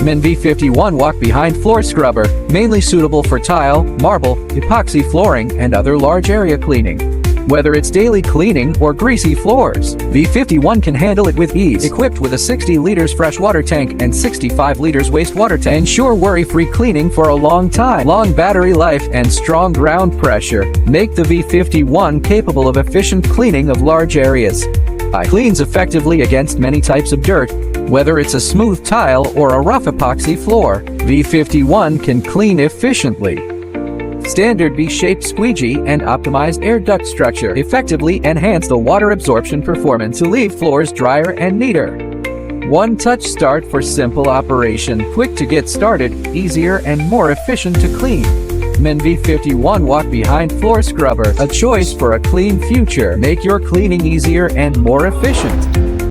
Men V51 walk-behind floor scrubber, mainly suitable for tile, marble, epoxy flooring, and other large area cleaning. Whether it's daily cleaning or greasy floors, V51 can handle it with ease. Equipped with a 60 liters freshwater tank and 65 liters wastewater tank, ensure worry-free cleaning for a long time. Long battery life and strong ground pressure make the V51 capable of efficient cleaning of large areas. It cleans effectively against many types of dirt. Whether it's a smooth tile or a rough epoxy floor, V51 can clean efficiently. Standard V-shaped squeegee and optimized air duct structure effectively enhance the water absorption performance to leave floors drier and neater. One-touch start for simple operation, quick to get started, easier and more efficient to clean. Men V51 walk-behind floor scrubber, a choice for a clean future. Make your cleaning easier and more efficient.